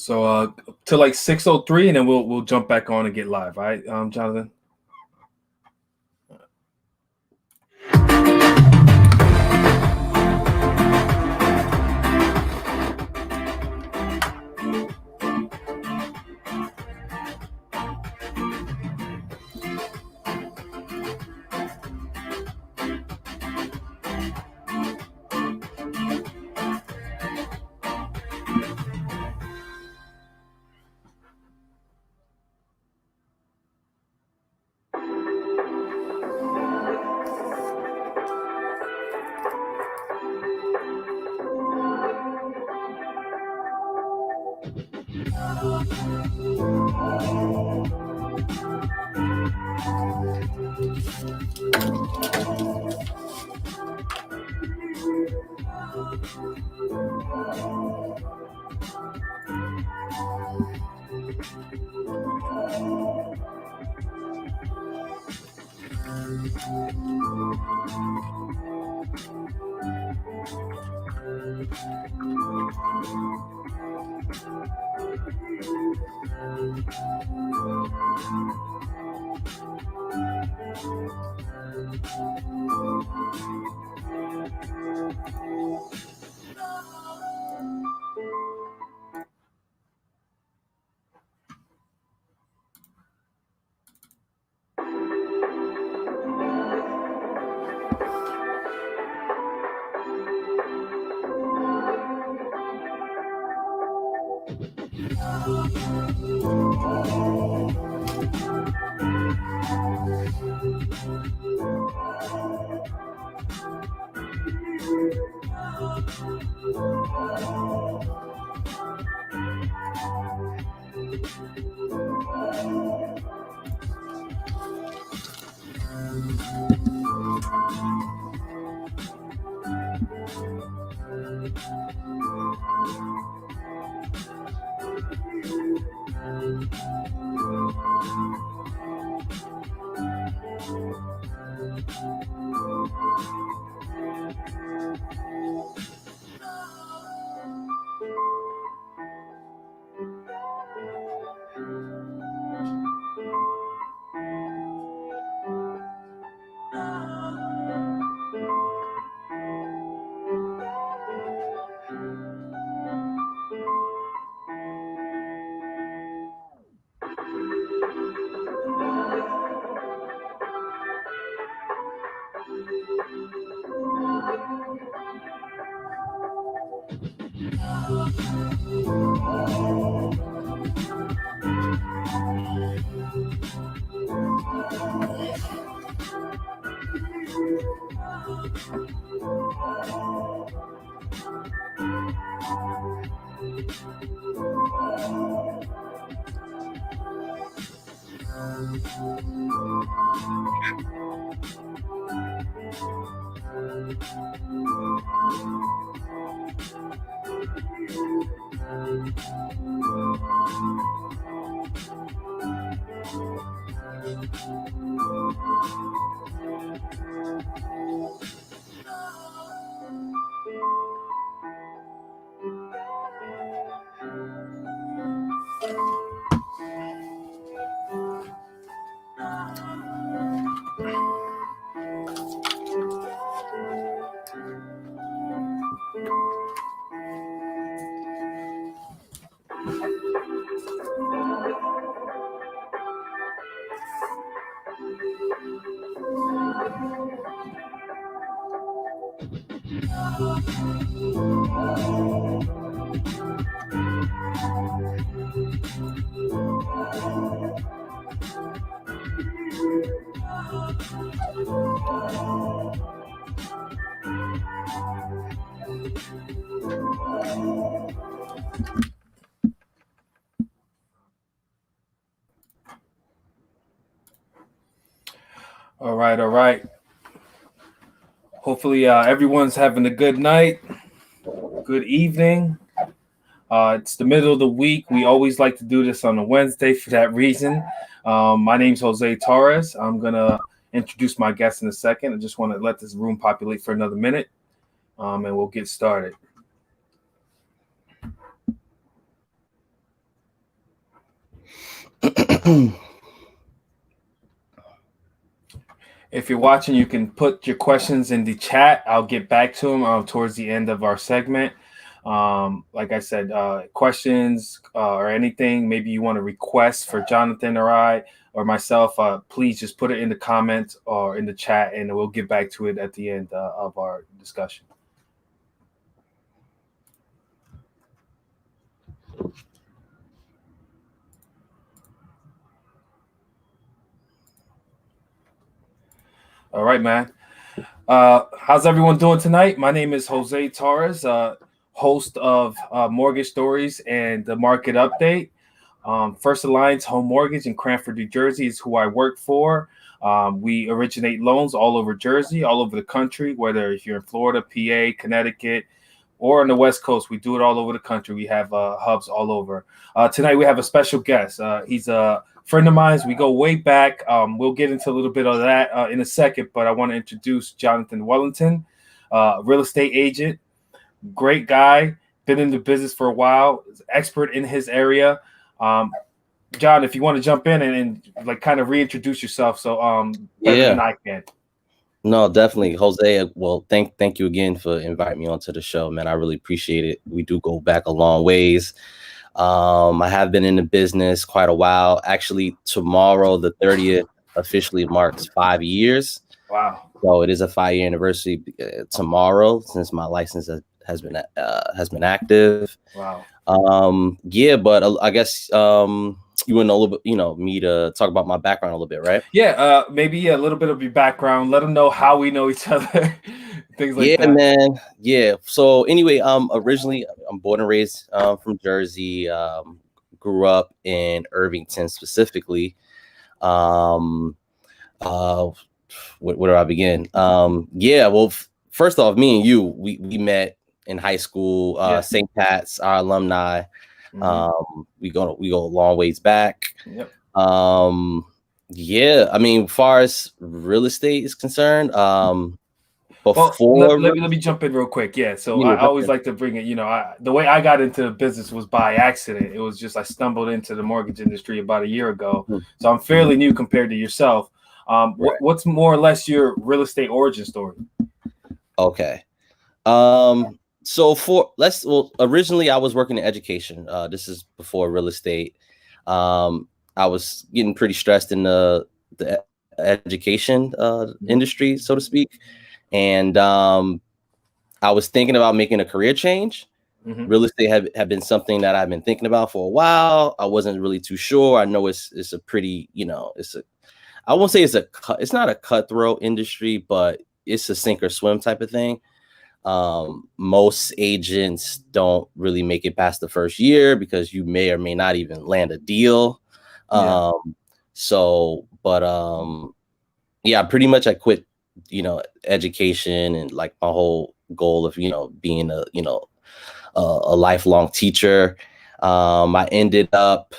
So to like 6:03, and then we'll jump back on and get live. All right, Jonathan. All right, all right. Hopefully, everyone's having a good night, good evening. It's the middle of the week. We always like to do this on a Wednesday for that reason. My name's Jose Torres. I'm going to introduce my guest in a second. I just want to let this room populate for another minute, and we'll get started. All right, all right. Hopefully, everyone's having a good night, good evening. It's the middle of the week. We always like to do this on a Wednesday for that reason. My name's Jose Torres. I'm going to introduce my guest in a second. I just want to let this room populate for another minute, and we'll get started. If you're watching, you can put your questions in the chat. I'll get back to them towards the end of our segment. Like I said, questions or anything, maybe you want to request for Johnathan or I or myself, please just put it in the comments or in the chat, and we'll get back to it at the end of our discussion. All right, man. How's everyone doing tonight? My name is Jose Torres, host of Mortgage Stories and the Market Update. First Alliance Home Mortgage in Cranford, New Jersey is who I work for. We originate loans all over Jersey, all over the country, whether if you're in Florida, PA, Connecticut, or on the West Coast. We do it all over the country. We have hubs all over. Tonight we have a special guest. He's a friend of mine. We go way back. We'll get into a little bit of that in a second, but I want to introduce Johnathan Wellington, real estate agent, great guy, been in the business for a while, expert in his area. John, if you want to jump in and like kind of reintroduce yourself, so better than I can. No, definitely, Jose. Well, thank you again for inviting me onto the show, man. I really appreciate it. We do go back a long ways. I have been in the business quite a while. Actually, tomorrow, the 30th, officially marks 5 years. Wow! So it is a 5-year anniversary tomorrow since my license has been active. Wow. Yeah, but I guess you want a little bit, me to talk about my background a little bit, right? Yeah, maybe a little bit of your background. Let them know how we know each other, things like that. Yeah, man. Yeah. So anyway, originally I'm born and raised from Jersey. Grew up in Irvington specifically. Where do I begin? Yeah. Well, first off, me and you, we met in high school. St. Pat's, our alumni. Mm-hmm. We go a long ways back. Yep. Yeah. I mean, as far as real estate is concerned, let me jump in real quick. Yeah, so I always like to bring it. The way I got into the business was by accident. It was just I stumbled into the mortgage industry about a year ago, so I'm fairly new compared to yourself. What's more or less your real estate origin story? Okay. So originally I was working in education. This is before real estate. I was getting pretty stressed in the education industry, so to speak. And I was thinking about making a career change. Mm-hmm. Real estate had been something that I've been thinking about for a while. I wasn't really too sure. I know it's a pretty, I won't say it's not a cutthroat industry, but it's a sink or swim type of thing. Most agents don't really make it past the first year because you may or may not even land a deal. Yeah. Pretty much I quit, education and like my whole goal of, being a lifelong teacher. I ended up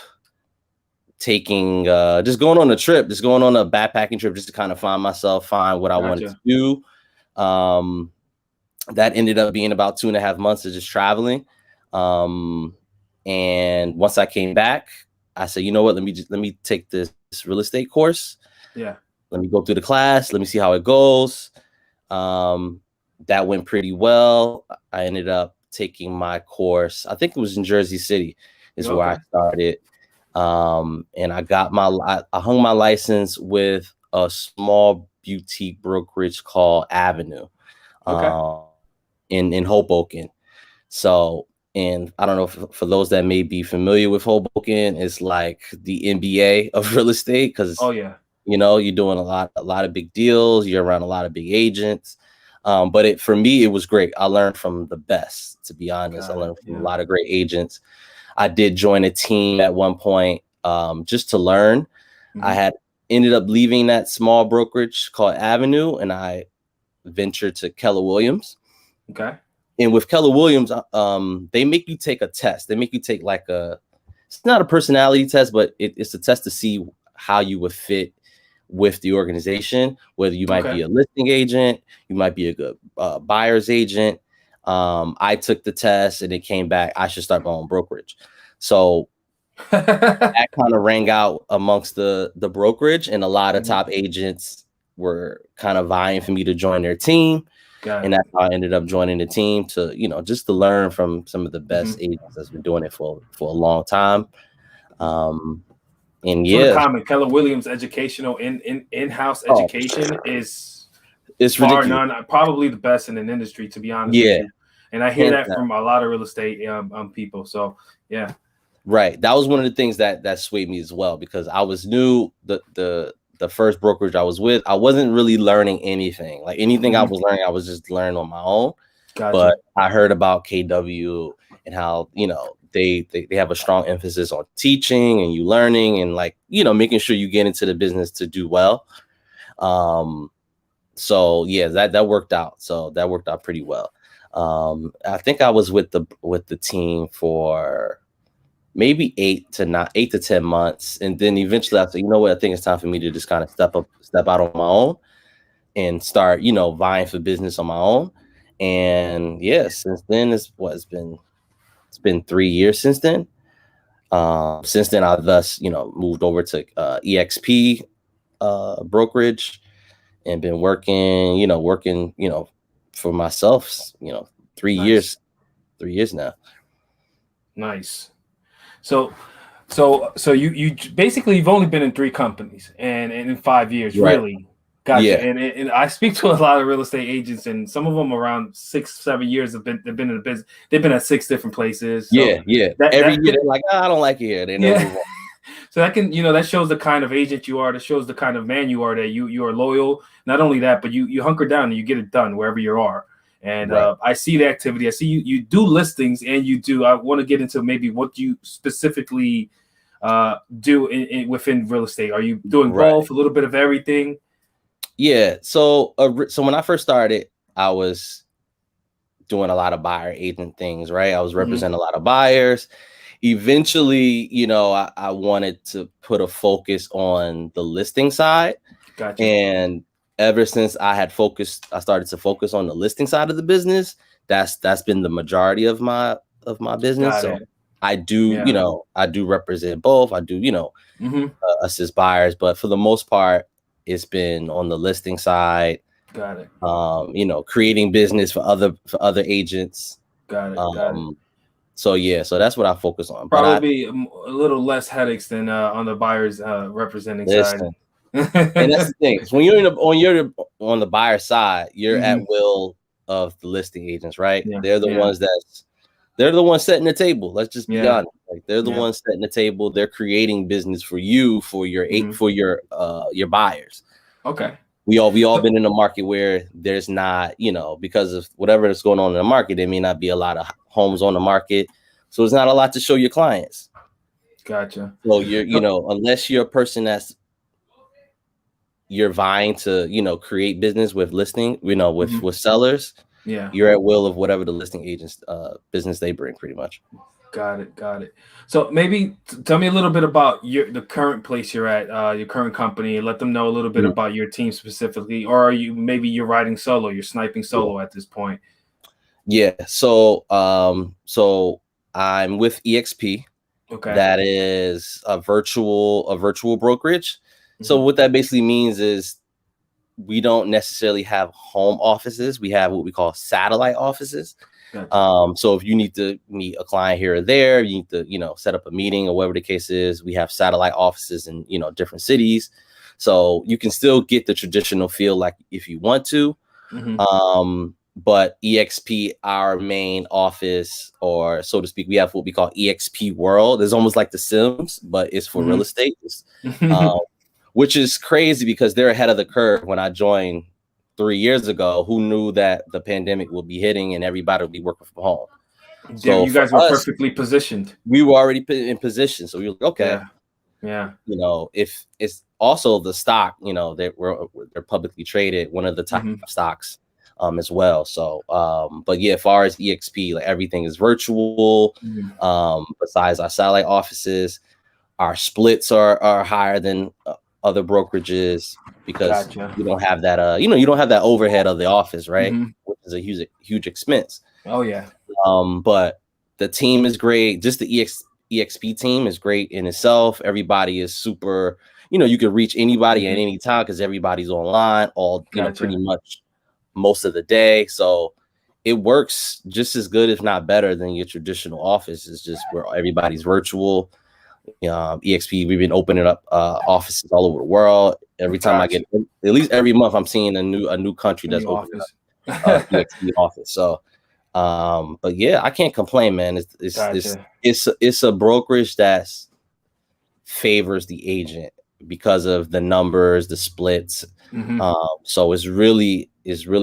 taking, just going on a backpacking trip, just to kind of find what I wanted to do. That ended up being about 2.5 months of just traveling. And once I came back, I said, you know what, let me take this real estate course. Yeah. Let me go through the class. Let me see how it goes. That went pretty well. I ended up taking my course. I think it was in Jersey City is where I started. And I got I hung my license with a small boutique brokerage called Avenue. In Hoboken. So, and I don't know for those that may be familiar with Hoboken, it's like the NBA of real estate because you're doing a lot of big deals. You're around a lot of big agents. But for me, it was great. I learned from the best, to be honest. I learned from a lot of great agents. I did join a team at one point just to learn. Mm-hmm. I had ended up leaving that small brokerage called Avenue, and I ventured to Keller Williams. Okay. And with Keller Williams, they make you take a test. They make you take it's not a personality test, but it's a test to see how you would fit with the organization, whether you might be a listing agent, you might be a good buyer's agent. I took the test and it came back, I should start my own brokerage. So That kind of rang out amongst the brokerage, and a lot of top agents were kind of vying for me to join their team. And that's how I ended up joining the team to, just to learn from some of the best agents that's been doing it for a long time. And For the yeah, comment, Keller Williams educational in-house education is it's far ridiculous. none, probably the best in an industry, to be honest with you. And I hear that from a lot of real estate people. So yeah. Right. That was one of the things that swayed me as well, because I was new. The first brokerage I was with, I wasn't really learning anything. Like anything I was learning, I was just learning on my own. Gotcha. But I heard about KW and how, they have a strong emphasis on teaching and you learning and like, making sure you get into the business to do well. So yeah, that worked out. So that worked out pretty well. I think I was with the team for maybe 8 to 10 months. And then eventually I said, you know what, I think it's time for me to just kind of step out on my own and start, vying for business on my own. And yeah, since then it's been 3 years since then. Since then I thus, moved over to EXP brokerage and been working for myself, 3 years now. Nice. So you basically you've only been in 3 companies and in 5 years, right. Really. Gotcha. Yeah. And I speak to a lot of real estate agents, and some of them around 6-7 years they've been in the business. They've been at 6 different places. So Every year they're like, I don't like it here. They know. Yeah. So that can, that shows the kind of agent you are. That shows the kind of man you are. That you are loyal. Not only that, but you hunker down and you get it done wherever you are. And right. I see the activity. I see you do listings, and you do. I want to get into maybe what you specifically do within real estate. Are you doing both, a little bit of everything? Yeah. So when I first started, I was doing a lot of buyer agent things, right? I was representing a lot of buyers. Eventually, I wanted to put a focus on the listing side. Gotcha. And ever since I started to focus on the listing side of the business. That's been the majority of my business. So I do, I do represent both. I do, assist buyers, but for the most part, it's been on the listing side. Got it. Creating business for other agents. Got it. So yeah, so that's what I focus on. Probably a little less headaches than on the buyers representing side. And that's the thing. When you're on the buyer side, you're at will of the listing agents, right? Yeah, they're the ones they're the ones setting the table. Let's just be honest. Like they're the ones setting the table. They're creating business for you, for your your buyers. Okay. We all been in a market where there's not, because of whatever is going on in the market, there may not be a lot of homes on the market. So there's not a lot to show your clients. Gotcha. So unless you're a person you're vying to, create business with listing, with sellers. Yeah. You're at will of whatever the listing agents business they bring, pretty much. Got it. So maybe tell me a little bit about the current place you're at, your current company, and let them know a little bit about your team specifically, or are you're riding solo, you're sniping solo at this point? Yeah. So I'm with EXP. Okay. That is a virtual brokerage. So what that basically means is we don't necessarily have home offices. We have what we call satellite offices. Gotcha. So if you need to meet a client here or there, you need to, set up a meeting or whatever the case is. We have satellite offices in, different cities. So you can still get the traditional feel like if you want to. But EXP, our main office, or so to speak, we have what we call EXP World. It's almost like The Sims, but it's for real estate. Which is crazy because they're ahead of the curve. When I joined 3 years ago, who knew that the pandemic would be hitting and everybody would be working from home? So you guys were perfectly positioned. We were already in position. So we were like, okay. Yeah. If it's also the stock, they're publicly traded, one of the top stocks as well. So, but yeah, as far as EXP, like everything is virtual. Besides our satellite offices, our splits are higher than other brokerages because you don't have that you don't have that overhead of the office, right? Which is a huge expense. Oh yeah. But the team is great. Just the EXP team is great in itself. Everybody is super, you can reach anybody at any time because everybody's online all, pretty much most of the day. So it works just as good, if not better, than your traditional office. It's just where everybody's virtual. EXP, we've been opening up offices all over the world. Every time I get, at least every month, I'm seeing a new country that's opening up EXP office. So, but yeah, I can't complain, man. It's a brokerage that favors the agent because of the numbers, the splits. So it's really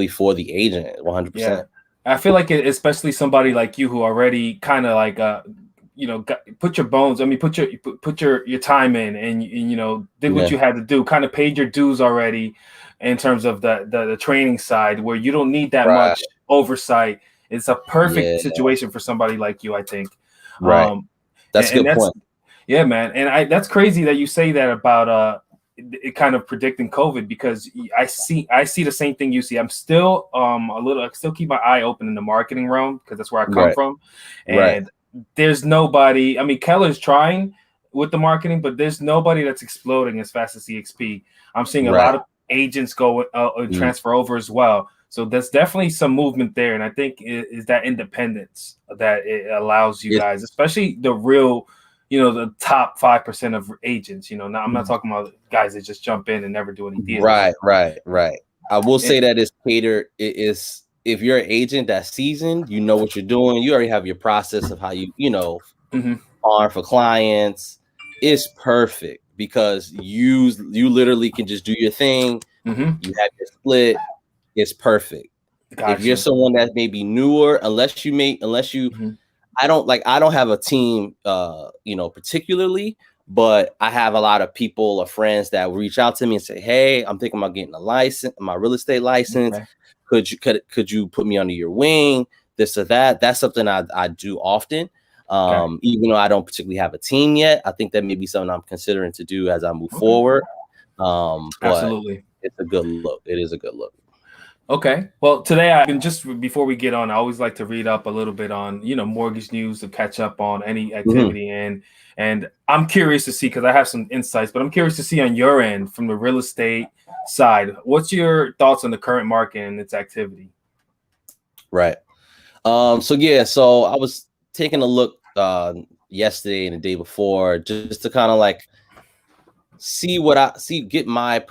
for the agent, 100%. Yeah, I feel like especially somebody like you who already kind of like put your bones. I mean, put your time in, and did what you had to do. Kind of paid your dues already, in terms of the training side, where you don't need that much oversight. It's a perfect situation for somebody like you, I think. Right. That's a good point. Yeah, man. And that's crazy that you say that about it kind of predicting COVID, because I see the same thing you see. I'm still I still keep my eye open in the marketing realm because that's where I come from. And there's nobody. I mean, Keller's trying with the marketing, but there's nobody that's exploding as fast as EXP. I'm seeing a lot of agents go and transfer over as well. So there's definitely some movement there, and I think is that independence that it allows you guys, especially the real, the top 5% of agents. Now I'm not talking about guys that just jump in and never do any deals. Right. I will say that it's catered. It is, if you're an agent that's seasoned, you know what you're doing. You already have your process of how you farm for clients. It's perfect because you literally can just do your thing. You have your split. It's perfect. Gotcha. If you're someone that may be newer, unless you I don't have a team, particularly, but I have a lot of people or friends that will reach out to me and say, "Hey, I'm thinking about getting a license, my real estate license. Okay. Could you put me under your wing? This or that." That's something I do often. Even though I don't particularly have a team yet, I think that may be something I'm considering to do as I move forward. But absolutely, it's a good look. It is a good look. Okay. Well, today I've been just before we get on, I always like to read up a little bit on, mortgage news to catch up on any activity. And I'm curious to see, because I have some insights, but I'm curious to see on your end from the real estate side, what's your thoughts on the current market and its activity? Right. So I was taking a look yesterday and the day before just to kind of like get my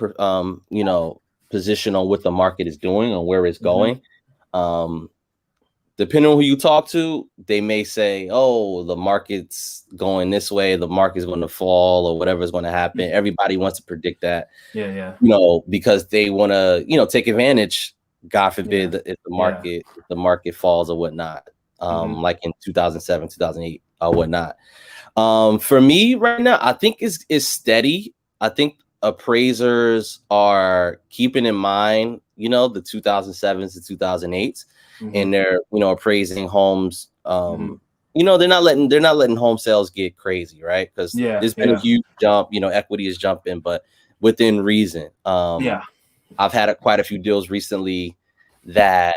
position on what the market is doing and where it's going. Depending on who you talk to, they may say, "Oh, the market's going this way, the market's going to fall, or whatever is going to happen." Everybody wants to predict that. Because they want to, take advantage, God forbid, if the market falls or whatnot. Like in 2007, 2008 or whatnot. For me right now, I think it's steady. I think appraisers are keeping in mind, the 2007s to 2008s, and they're, appraising homes. They're not letting home sales get crazy, right? Because there's been a huge jump. Equity is jumping, but within reason. I've had quite a few deals recently that,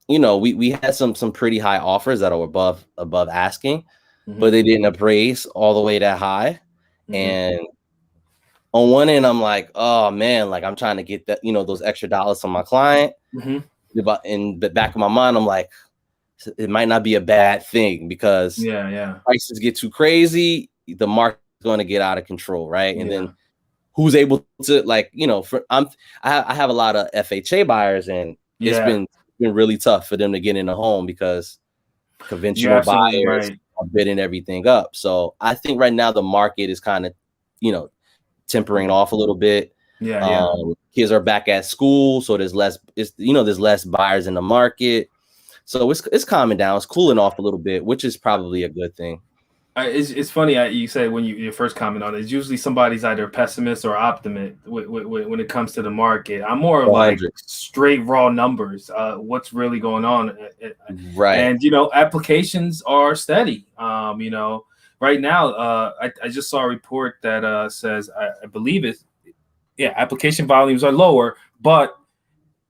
we had some pretty high offers that are above asking, but they didn't appraise all the way that high, and on one end, I'm like, oh man, like I'm trying to get that, those extra dollars from my client. But in the back of my mind, I'm like, it might not be a bad thing because prices get too crazy, the market's going to get out of control, right? And then who's able to, like, I have a lot of FHA buyers, and it's been really tough for them to get in a home because conventional buyers are bidding everything up. So I think right now the market is kind of, tempering off a little bit. Kids are back at school, so there's less buyers in the market, so it's calming down. It's cooling off a little bit, which is probably a good thing. It's funny you say when your first comment on it, it's usually somebody's either pessimist or optimist when it comes to the market. I'm more of like straight raw numbers, what's really going on, right? And applications are steady. Right now, I just saw a report that says, I believe application volumes are lower, but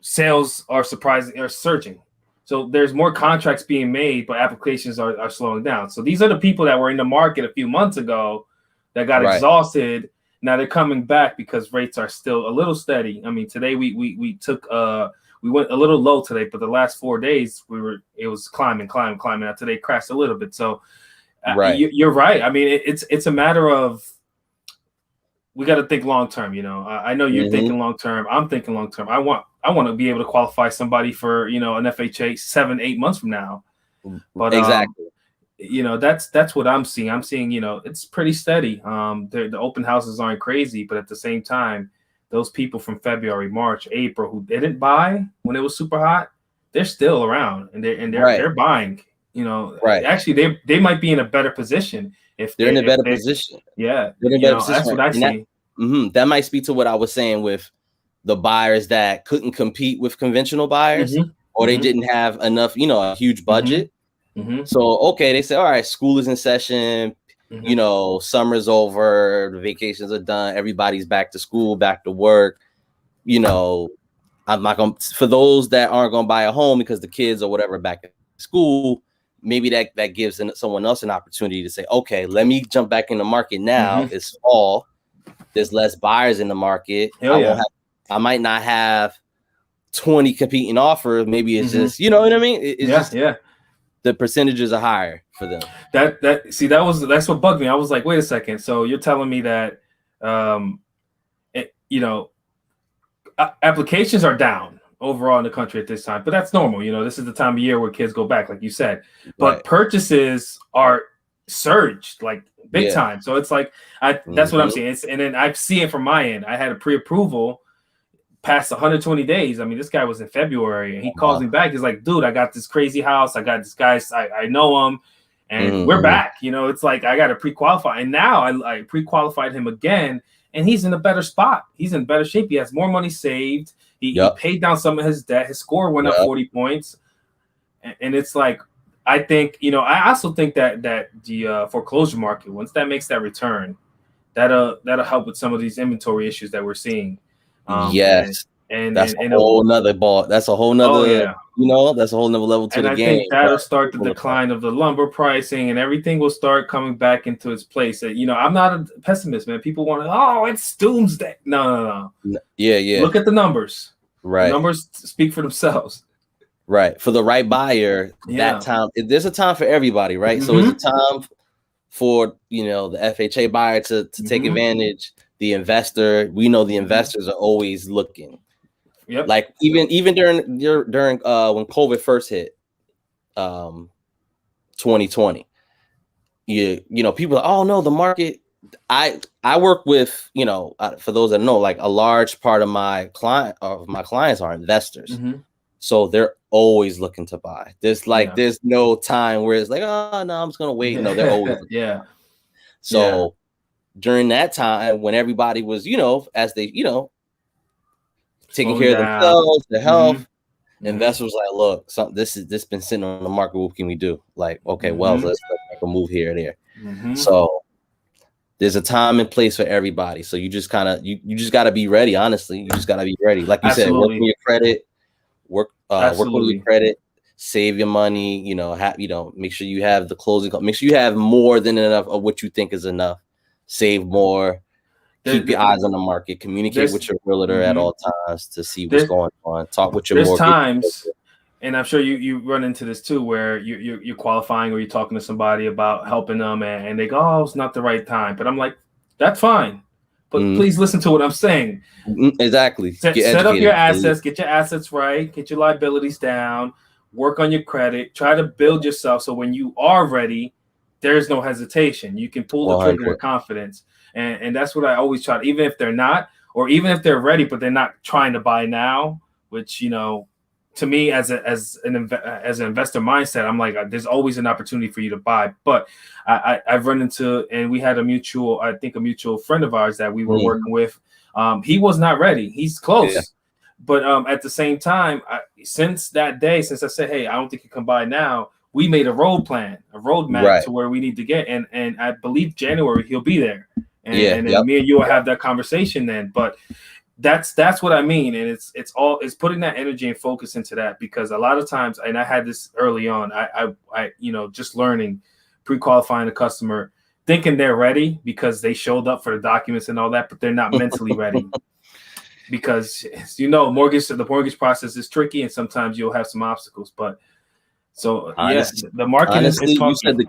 sales are surging. So there's more contracts being made, but applications are slowing down. So these are the people that were in the market a few months ago that got exhausted. Now they're coming back because rates are still a little steady. I mean, today we took we went a little low today, but the last 4 days it was climbing. Now today crashed a little bit. So you're right. I mean, it's a matter of, we got to think long term. You know, I know you're thinking long term. I'm thinking long term. I want to be able to qualify somebody for, you know, an FHA 7-8 months from now. But exactly, you know, that's what I'm seeing. I'm seeing, you know, it's pretty steady. The open houses aren't crazy, but at the same time, those people from February, March, April who didn't buy when it was super hot, they're still around and they're buying. You know, actually they might be in a better position if they're in a better position. Yeah, they're in a better position. That's what I see. That might speak to what I was saying with the buyers that couldn't compete with conventional buyers, or they didn't have enough, you know, a huge budget. So, okay, they say, all right, school is in session, you know, summer's over, the vacations are done, everybody's back to school, back to work. You know, I'm not going to, for those that aren't going to buy a home because the kids or whatever back at school, maybe that gives someone else an opportunity to say, okay, let me jump back in the market now. It's fall. There's less buyers in the market. I might not have 20 competing offers. Maybe it's just, you know what I mean? It's just the percentages are higher for them. That's what bugged me. I was like, wait a second. So you're telling me that, you know, applications are down overall in the country at this time, but that's normal. You know, this is the time of year where kids go back, like you said, but purchases are surged like big time. So it's like, that's what I'm seeing. And then I see it from my end. I had a pre-approval past 120 days. I mean, this guy was in February and he calls me back. He's like, dude, I got this crazy house. I got this guy. I know him and we're back. You know, it's like, I got to pre-qualify. And now I pre-qualified him again and he's in a better spot. He's in better shape. He has more money saved. He paid down some of his debt. His score went up 40 points. And it's like, I think, you know, I also think that the foreclosure market, once that makes that return, that'll help with some of these inventory issues that we're seeing. And that's a whole nother ball. That's a whole nother, you know, that's a whole nother level to the game. I think that'll start the decline of the lumber pricing and everything will start coming back into its place. You know, I'm not a pessimist, man. People want to, it's doomsday. No. Yeah. Look at the numbers. Right. The numbers speak for themselves. Right. For the right buyer, that time, there's a time for everybody, right? So it's a time for, you know, the FHA buyer to take advantage. The investor, we know the investors are always looking. Like even during when COVID first hit, 2020, you know, people are, oh no, the market. I work with, you know, for those that know, like a large part of my clients are investors, so they're always looking to buy. There's no time where it's like, oh no, I'm just gonna wait. No, they're always so. During that time when everybody was, you know, as they, you know, taking care of themselves, their health, investors like, look, this been sitting on the market. What can we do? Like, okay, well, let's make a move here or there. So there's a time and place for everybody. So you just kind of you just got to be ready. Honestly, you just got to be ready. Like you said, work on your credit, work on your credit, save your money. You know, make sure you have the closing. Make sure you have more than enough of what you think is enough. Save more, keep your eyes on the market, communicate with your realtor at all times to see what's going on, talk with your mortgage. There's times, and I'm sure you run into this too, where you're qualifying or you're talking to somebody about helping them and they go, oh, it's not the right time. But I'm like, that's fine. But please listen to what I'm saying. Exactly. Set up your assets, get your assets right, get your liabilities down, work on your credit, try to build yourself so when you are ready, there's no hesitation. You can pull the trigger with confidence. And that's what I always try to, even if they're not, or even if they're ready, but they're not trying to buy now, which, you know, to me as an investor mindset, I'm like, there's always an opportunity for you to buy. But I've run into, and we had a mutual friend of ours that we were working with. He was not ready. He's close. Yeah. But at the same time, since that day, since I said, hey, I don't think you can buy now, we made a roadmap to where we need to get. And I believe January he'll be there. And then me and you will have that conversation then. But that's what I mean. And it's putting that energy and focus into that, because a lot of times, and I had this early on, I just learning, pre-qualifying the customer, thinking they're ready because they showed up for the documents and all that, but they're not mentally ready. Because the mortgage process is tricky, and sometimes you'll have some obstacles. But so the market honestly, is funky.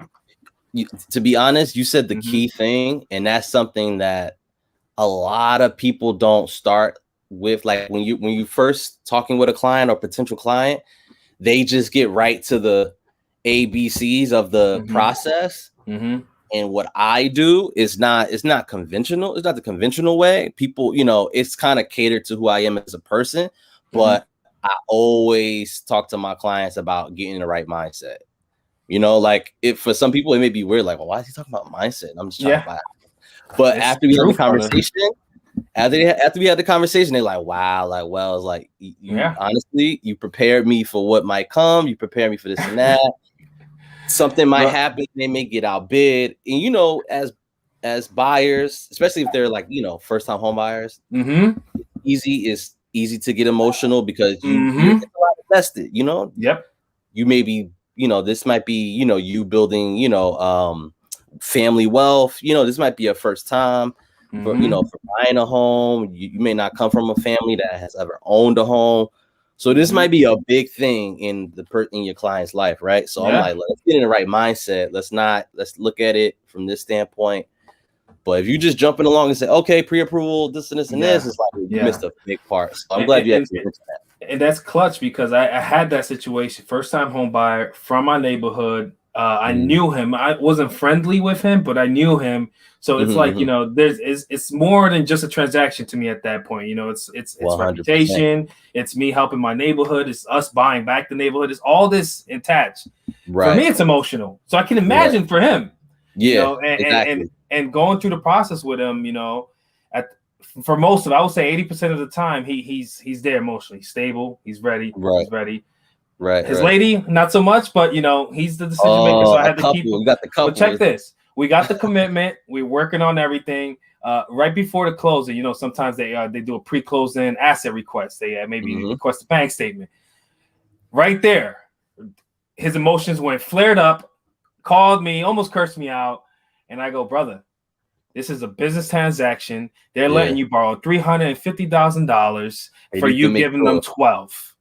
To be honest, you said the Mm-hmm. key thing, and that's something that a lot of people don't start with. Like when you first talking with a client or potential client, they just get right to the ABCs of the process. Mm-hmm. And what I do is it's not conventional. It's not the conventional way. People, it's kind of catered to who I am as a person, but I always talk to my clients about getting in the right mindset. Like if for some people it may be weird, like, well, why is he talking about mindset? I'm just trying to buy. But It's after we had the truth, brother. conversation, after we had the conversation, they're like, wow, like, well, it's like, honestly, you prepared me for what might come. You prepared me for this and that. Something might happen. They may get outbid. And, as buyers, especially if they're like, first-time home buyers, it's easy to get emotional because you're a lot invested, Yep. You may be, this might be, you building, family wealth. This might be your first time for buying a home. You may not come from a family that has ever owned a home. So this might be a big thing in your client's life, right? So I'm like, let's get in the right mindset. Let's look at it from this standpoint. But if you just jumping along and say, okay, pre-approval, this and this and this, it's like you missed a big part. So I'm glad you actually mentioned that. And that's clutch, because I had that situation, first time home buyer from my neighborhood. I knew him. I wasn't friendly with him, but I knew him. So it's like, it's more than just a transaction to me at that point. It's 100%. Reputation. It's me helping my neighborhood. It's us buying back the neighborhood. It's all this attached. Right. For me, it's emotional. So I can imagine for him. Yeah. Exactly. And going through the process with him, for most of it, I would say 80% of the time, he's there emotionally, stable. He's ready. Right. He's ready. Right. His lady, not so much, but he's the decision maker. So I had to keep him. You got the couple. But check this. We got the commitment. We're working on everything. Right before the closing, sometimes they do a pre-closing asset request. They maybe request a bank statement. Right there, his emotions flared up, called me, almost cursed me out. And I go, brother, this is a business transaction. They're letting you borrow $350,000 for you giving them 12.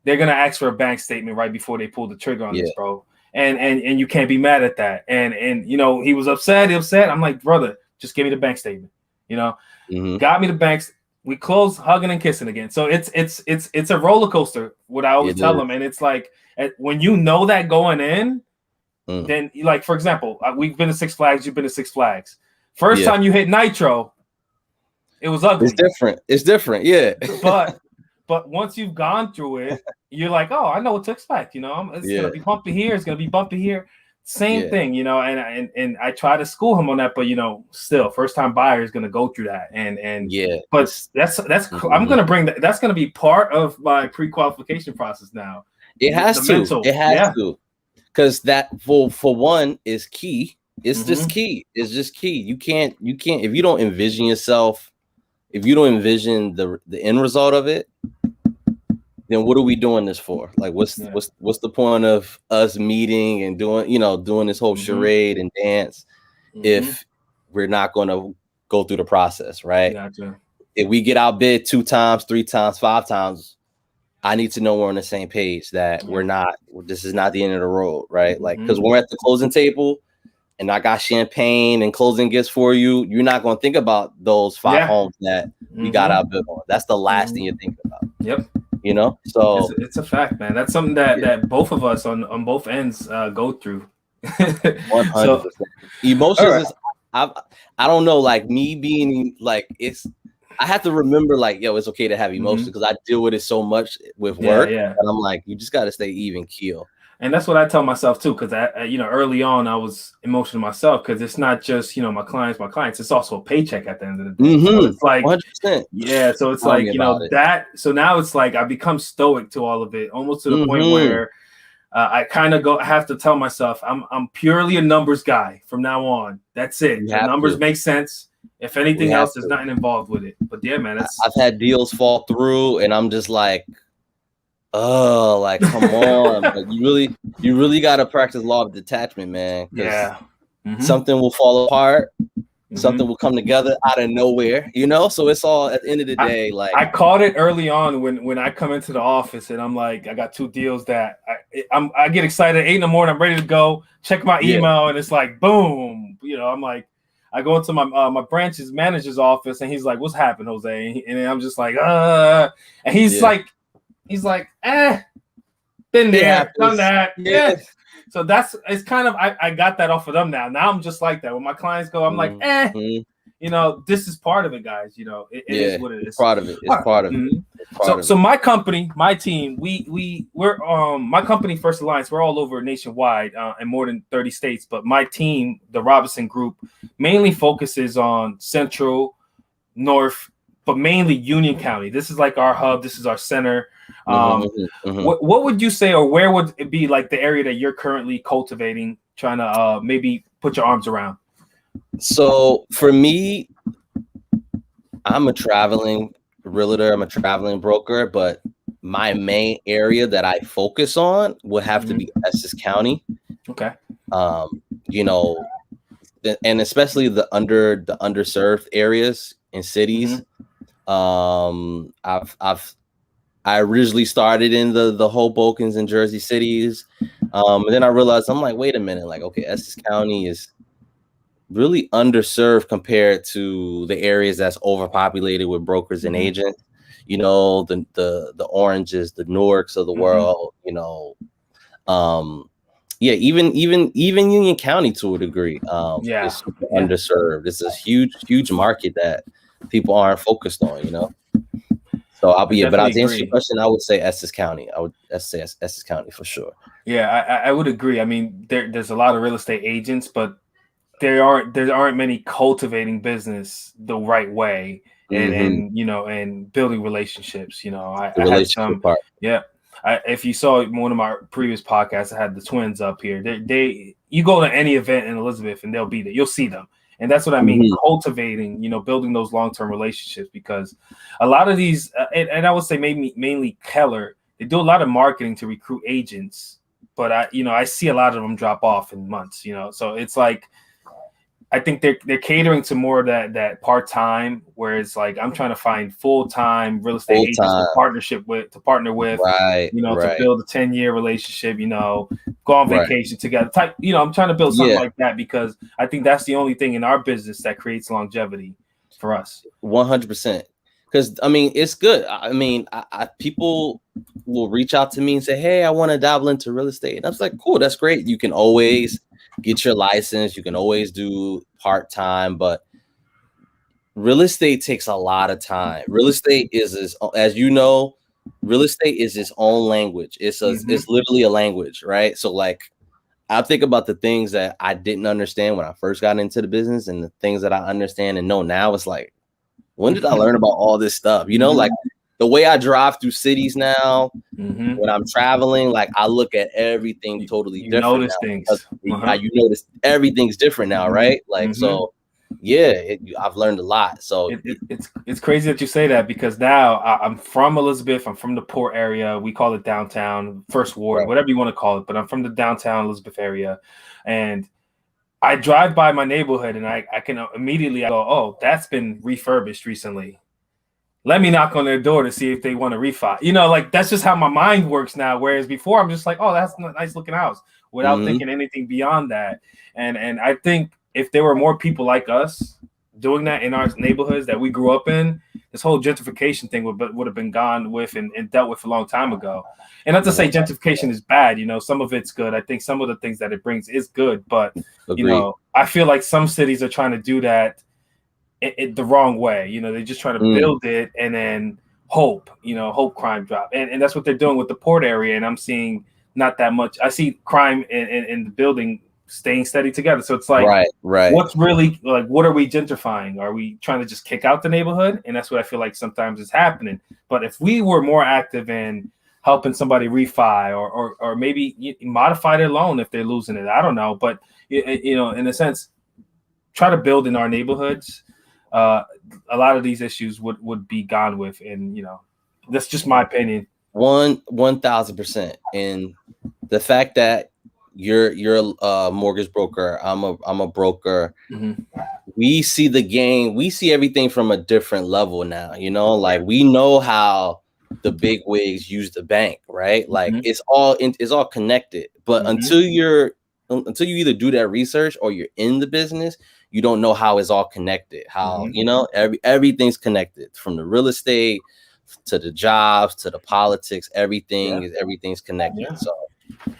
They're gonna ask for a bank statement right before they pull the trigger on this, bro. And you can't be mad at that. And he was upset. I'm like, brother, just give me the bank statement. Got me the banks. We closed, hugging and kissing again. So it's a roller coaster. What I always tell them, and it's like when you know that going in. Then, like, for example, we've been to Six Flags. You've been to Six Flags. First time you hit Nitro, it was ugly. It's different. Yeah. But once you've gone through it, you're like, oh, I know what to expect. It's gonna be bumpy here. It's gonna be bumpy here. Same thing, And I try to school him on that, but still, first time buyer is gonna go through that. But that's I'm gonna bring that. That's gonna be part of my pre-qualification process now. It has to. Because that for one is key. It's just key. It's just key. You can't if you don't envision yourself, if you don't envision the end result of it, then what are we doing this for? Like what's the point of us meeting and doing this whole charade and dance if we're not going to go through the process, right? Gotcha. If we get outbid 2 times, 3 times, 5 times, I need to know we're on the same page, that this is not the end of the road, right? Like, because when we're at the closing table and I got champagne and closing gifts for you, you're not going to think about those 5 homes that we got outbid on. That's the last thing you're thinking about. Yep. So it's a fact, man. That's something that both of us on both ends go through. 100%. Emotions is, I don't know, like me being like, I have to remember, like, yo, it's okay to have emotions because I deal with it so much with work. And I'm like, you just got to stay even keel. And that's what I tell myself too, because I early on I was emotional myself, because it's not just my clients. It's also a paycheck at the end of the day. So it's like 100%. So it's like that. So now it's like I become stoic to all of it, almost to the point where I kind of have to tell myself I'm purely a numbers guy from now on. That's it. The numbers make sense. If anything have else, there's nothing involved with it. But yeah, man, that's I've had deals fall through, and I'm just like, oh, like come on, but you really got to practice law of detachment, man, because yeah. something will fall apart, something Mhm. will come together out of nowhere, you know. So it's all at the end of the day, like I caught it early on when I come into the office and I'm like, I got two deals that I get excited at 8 in the morning. I'm ready to go check my yeah, email and it's like, boom. You know, I'm like, I go into my branch's manager's office and he's like, "What's happened, Jose?" And I'm just like, and he's yeah, like, been it there, done happens, that, yeah. So it's kind of I got that off of them now. Now I'm just like that when my clients go, I'm like, Mhm. you know, this is part of it, guys. You know, it is what it It's is. part of it. It's All right. part of it. Mhm. It's part of So it. my company, my team, we're my company, First Alliance, we're all over nationwide in more than 30 states. But my team, the Robinson Group, mainly focuses on Central, North, but mainly Union County. This is like our hub. This is our center. What would you say, or where would it be like the area that you're currently cultivating, trying to maybe put your arms around? So for me, I'm a traveling realtor, I'm a traveling broker, but my main area that I focus on would have to be Essex County. Okay. You know, and especially the underserved areas and cities. I originally started in the Hobokens and Jersey cities. And then I realized I'm like, wait a minute, like, okay, Essex County is really underserved compared to the areas that's overpopulated with brokers and agents. You know, the Oranges, the Newarks of the world, you know. Yeah, even Union County to a degree is super underserved. It's a huge market that people aren't focused on, you know. So I'll be, but I'll answer your question. I would say Essex County. I would say Essex County for sure. Yeah, I would agree. I mean, there's a lot of real estate agents, but there aren't many cultivating business the right way and you know, and building relationships. You know, I had some part. Yeah. If you saw one of my previous podcasts, I had the twins up here. They you go to any event in Elizabeth and they'll be there. You'll see them. And that's what I mean, cultivating, you know, building those long-term relationships, because a lot of these, and I would say maybe mainly Keller, they do a lot of marketing to recruit agents, but I see a lot of them drop off in months, you know, so it's like, I think they're catering to more of that part-time, whereas like I'm trying to find full-time real estate agents to partner with, right, you know, to build a 10-year relationship, you know, go on vacation together. You know, I'm trying to build something like that because I think that's the only thing in our business that creates longevity for us. 100%. Because I mean, it's good. I mean, people will reach out to me and say, "Hey, I want to dabble into real estate," and I was like, "Cool, that's great. You can always get your license. You can always do part-time, but real estate takes a lot of time. Real estate is, as you know, real estate is its own language. It's literally a language, right? So like, I think about the things that I didn't understand when I first got into the business and the things that I understand and know now. It's like, when did I learn about all this stuff? You know, like the way I drive through cities now, when I'm traveling, like I look at everything totally different. Notice now things. you notice everything's different now, right? Like, so yeah, I've learned a lot. So it's crazy that you say that, because now I'm from Elizabeth. I'm from the Port area. We call it downtown, First Ward, whatever you want to call it. But I'm from the downtown Elizabeth area, and I drive by my neighborhood, and I can immediately go, "Oh, that's been refurbished recently. Let me knock on their door to see if they want to refi." You know, like that's just how my mind works now. Whereas before, I'm just like, "Oh, that's a nice looking house," without thinking anything beyond that. And I think if there were more people like us doing that in our neighborhoods that we grew up in, this whole gentrification thing would have been gone with and dealt with a long time ago. And not to say gentrification is bad, you know, some of it's good. I think some of the things that it brings is good, but you know, I feel like some cities are trying to do that the wrong way. You know, they just try to build it and then hope crime drop. And that's what they're doing with the Port area. And I'm seeing not that much. I see crime in the building staying steady together. So it's like, right. What's really like, what are we gentrifying? Are we trying to just kick out the neighborhood? And that's what I feel like sometimes is happening. But if we were more active in helping somebody refi or maybe modify their loan if they're losing it, I don't know. But, you know, in a sense, try to build in our neighborhoods. a lot of these issues would be gone with. And that's just my opinion. 1,000%. And the fact that you're a mortgage broker, I'm a broker. Mm-hmm. We see the game, we see everything from a different level now, like we know how the big wigs use the bank, right? Like it's all connected. But until you either do that research or you're in the business, you don't know how it's all connected. How everything's connected, from the real estate to the jobs to the politics. Everything's connected. Yeah. So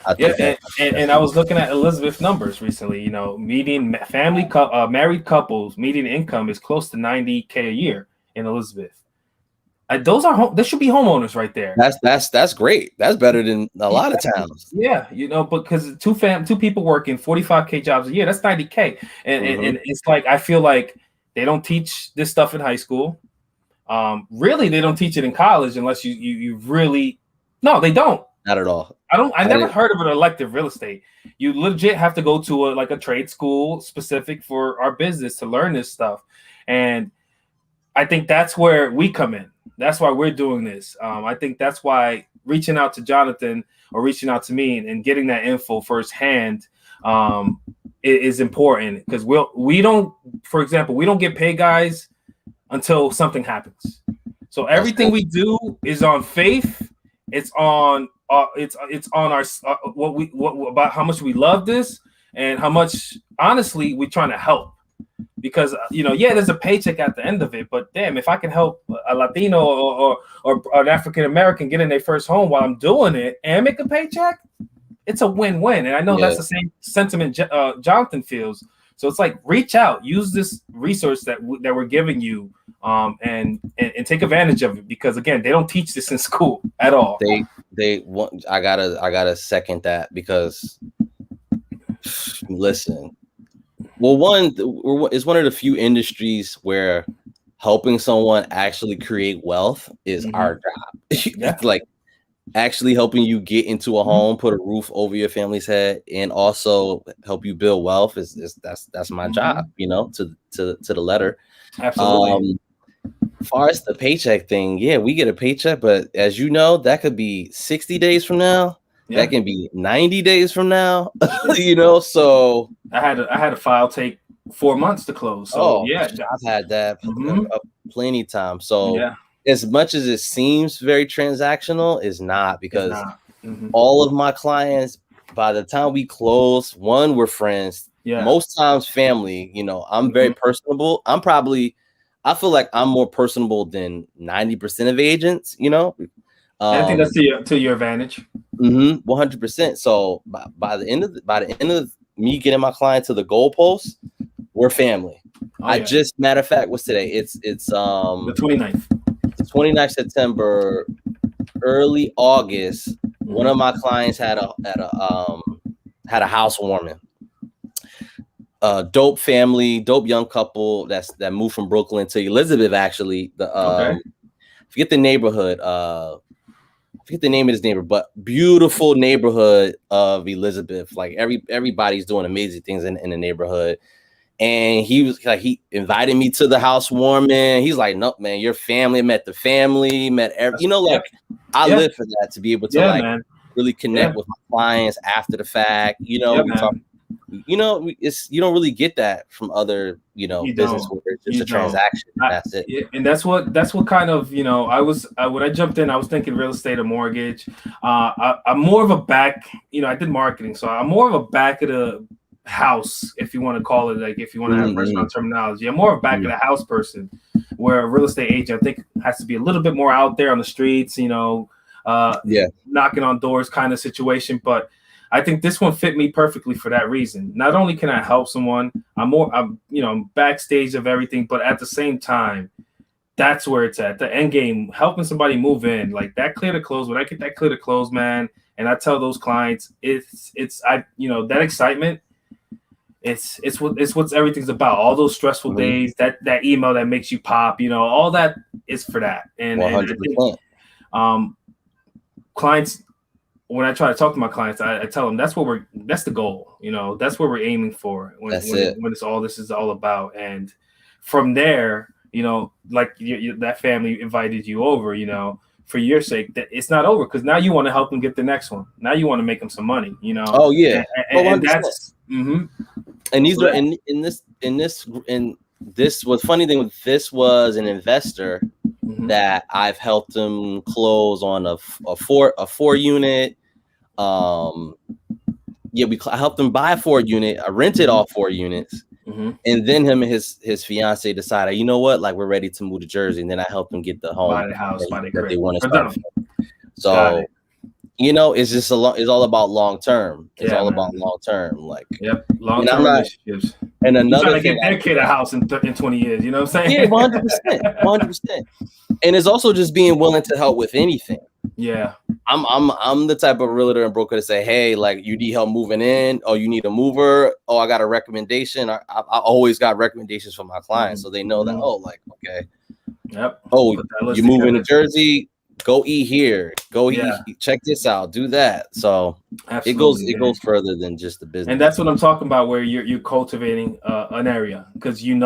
I think and I was looking at Elizabeth numbers recently. Median married couples median income is close to $90K a year in Elizabeth. There should be homeowners right there. That's great. That's better than a lot of towns. Yeah, because two people working 45K jobs a year, that's $90K, and it's like, I feel like they don't teach this stuff in high school. Really, they don't teach it in college unless you really. No, they don't. Not at all. I never heard of an elective real estate. You legit have to go to a trade school specific for our business to learn this stuff. And I think that's where we come in. That's why we're doing this. I think that's why reaching out to Johnathan or reaching out to me and getting that info firsthand is important, because we don't get paid, guys, until something happens. So everything we do is on faith. It's on it's on our what about how much we love this and how much honestly we're trying to help. Because there's a paycheck at the end of it, but damn, if I can help a Latino or an African American get in their first home while I'm doing it and make a paycheck, it's a win-win. And I know that's the same sentiment Johnathan feels. So it's like, reach out, use this resource that we're giving you, and take advantage of it, because again, they don't teach this in school at all. I gotta second that, because listen. Well, it's one of the few industries where helping someone actually create wealth is our job. That's like actually helping you get into a home, put a roof over your family's head, and also help you build wealth. That's my job, to the letter. Absolutely. As far as the paycheck thing, we get a paycheck, but as you know, that could be 60 days from now. That can be 90 days from now. So I had a file take 4 months to close. So I've had that plenty of times. So as much as it seems very transactional, it's not, because all of my clients, by the time we close, one, we're friends. Most times family. I'm very personable. I feel like I'm more personable than 90% of agents. I think that's to your advantage. 100%. So by the end of me getting my client to the goalpost, we're family. Matter of fact, what's today? It's the 29th. The 29th September, early August. One of my clients had a housewarming. Dope family, dope young couple that moved from Brooklyn to Elizabeth. Actually, forget the neighborhood. Forget the name of his neighborhood, but beautiful neighborhood of Elizabeth. Like everybody's doing amazing things in the neighborhood. And he invited me to the housewarming. He's like, "No, man, your family." Met the family, I live for that, to be able to really connect with my clients after the fact. We talk. You don't really get that from other business where it's just a transaction. That's it. And that's what kind of when I jumped in, I was thinking real estate or mortgage. I'm more of a back. I did marketing, so I'm more of a back of the house, if you want to call it, like if you want to have personal terminology. I'm more of a back of the house person, where a real estate agent, I think, has to be a little bit more out there on the streets. Knocking on doors kind of situation, but I think this one fit me perfectly for that reason. Not only can I help someone, I'm backstage of everything, but at the same time, that's where it's at. The end game, helping somebody move in, like that clear to close. When I get that clear to close, man, and I tell those clients, that excitement, it's what everything's about. All those stressful days, that email that makes you pop, all that is for that. And 100%. Clients, when I try to talk to my clients, I tell them that's the goal. That's what we're aiming for when this is all about. And from there, like that family invited you over, for your sake, that it's not over, because now you want to help them get the next one. Now you want to make them some money, Oh yeah. and that's and these are in this was funny thing with this was an investor that I've helped them close on a four unit. I helped them buy a 4-unit. I rented all 4 units. And then him and his fiance decided, you know what, like we're ready to move to Jersey. And then I helped them get the home, buy the house, buy the crib. They want to start. So it's just it's all about long term. It's all about long term. Like long term relationships. And another thing, get their kid a house in 20 years. You know what I'm saying? Yeah, 100%. And it's also just being willing to help with anything. Yeah. I'm the type of realtor and broker to say, hey, like you need help moving in, or you need a mover, oh, I got a recommendation. I always got recommendations from my clients, so they know that, oh, like, okay. Yep. Oh, you move into Jersey, go eat here, eat, check this out, do that. So it goes further than just the business. And that's what I'm talking about, where you're cultivating an area, because you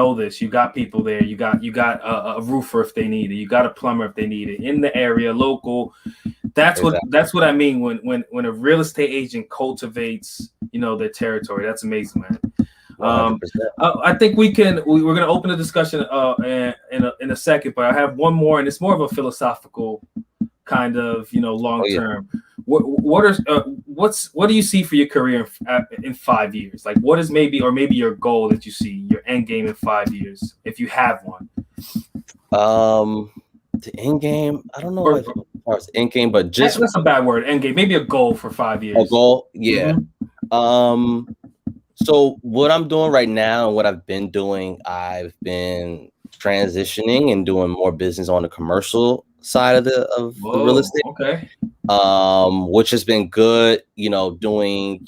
got people there, you got a roofer if they need it, you got a plumber if they need it in the area, local. That's what I mean when a real estate agent cultivates their territory. That's amazing, man. I think we're going to open the discussion in a second, but I have one more, and it's more of a philosophical kind of long term. What do you see for your career in 5 years? Like, what is maybe your goal that you see, your end game in 5 years, if you have one? The end game, I don't know if as far as end game, but just that's a bad word. End game, maybe a goal for 5 years. A goal, yeah. So what I'm doing right now and what I've been doing, I've been transitioning and doing more business on the commercial side of the real estate. Okay. Which has been good, doing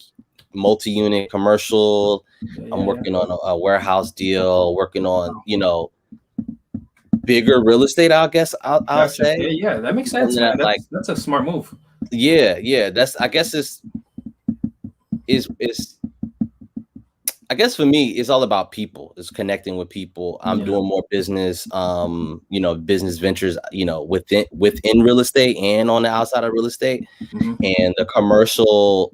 multi-unit commercial. I'm working on a warehouse deal, working on, bigger real estate, I guess I'll say. Yeah, that makes sense, man. That's a smart move. Yeah. I guess for me, it's all about people. It's connecting with people. I'm doing more business, business ventures, within real estate and on the outside of real estate. And the commercial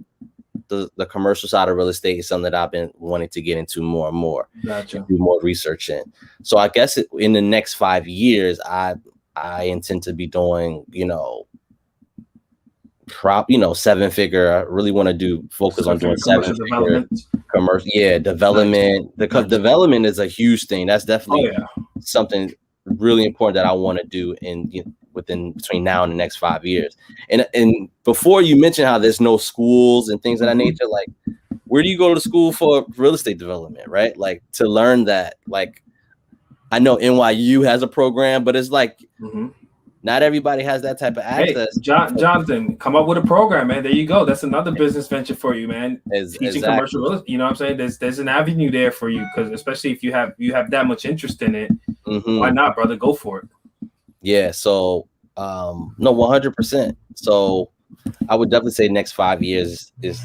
side of real estate is something that I've been wanting to get into more and more. Gotcha. Do more research in. So I guess in the next 5 years, I intend to be doing, 7-figure. I really want to focus on doing 7-figure commercial. Yeah, development. Because development is a huge thing. That's definitely something really important that I want to do between now and the next 5 years. And before you mentioned how there's no schools and things of that nature, like where do you go to school for real estate development, right? Like to learn that. Like I know NYU has a program, but it's like not everybody has that type of access. Hey, Johnathan, come up with a program, man. There you go. That's another business venture for you, man. Teaching commercial real estate. You know what I'm saying? There's an avenue there for you, because especially if you have that much interest in it, why not, brother? Go for it. Yeah. So no, 100%. So I would definitely say next 5 years is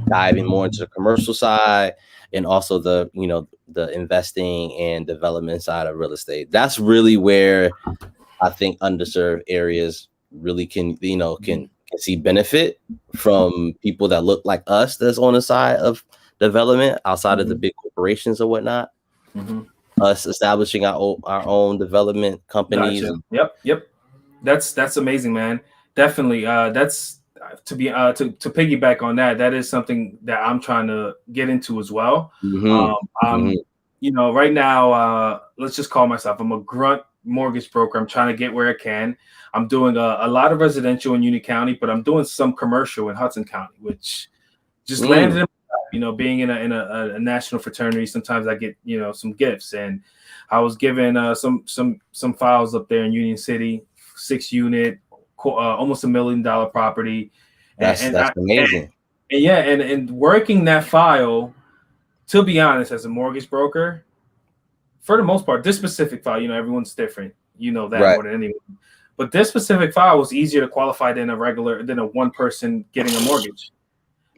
diving more into the commercial side and also the investing and development side of real estate. That's really where I think underserved areas really can see benefit from people that look like us that's on the side of development outside of the big corporations or whatnot. Us establishing our own development companies. Gotcha. Yep. That's amazing, man. Definitely. That's to piggyback on that. That is something that I'm trying to get into as well. Right now, let's just call myself, I'm a grunt mortgage broker. I'm trying to get where I can. I'm doing a lot of residential in Union County, but I'm doing some commercial in Hudson County, which just landed in, being in a national fraternity. Sometimes I get, some gifts, and I was given some files up there in Union City, 6-unit, almost $1 million property. That's amazing. And working that file, to be honest, as a mortgage broker, for the most part, this specific file, everyone's different, that more than anyone. But this specific file was easier to qualify than a one person getting a mortgage.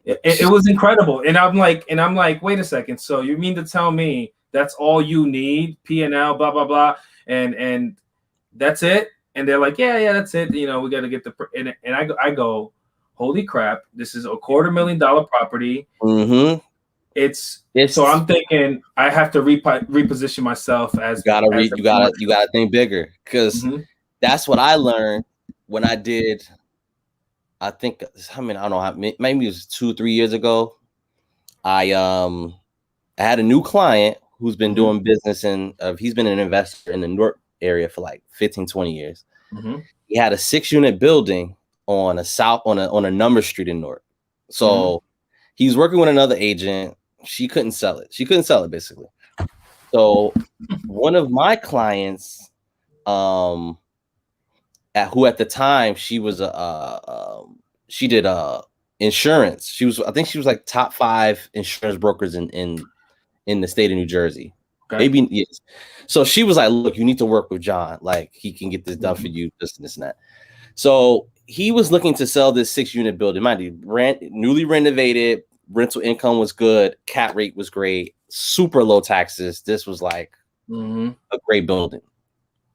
It was incredible. And I'm like, wait a second. So you mean to tell me That's all you need. P&L, blah blah blah, and that's it. And they're like, yeah, that's it. You know, we got to get the and I go, holy crap, this is a $250,000 property. Mm-hmm. It's so I'm thinking I have to reposition myself as you gotta think bigger, because that's what I learned when I did. I think, I mean, I don't know how, maybe it was 2-3 years ago. I had a new client who's been doing business he's been an investor in the Newark area for like 15-20 years. He had a 6-unit building on a number street in Newark. So he's working with another agent. She couldn't sell it. Basically. So one of my clients, who at the time she was she did insurance. I think she was like top 5 insurance brokers in the state of New Jersey. Okay. Maybe, yes. So she was like, look, you need to work with John. Like, he can get this done for you, this and that. So he was looking to sell this 6-unit building. Mind you, newly renovated, rental income was good, cap rate was great, super low taxes. This was like a great building.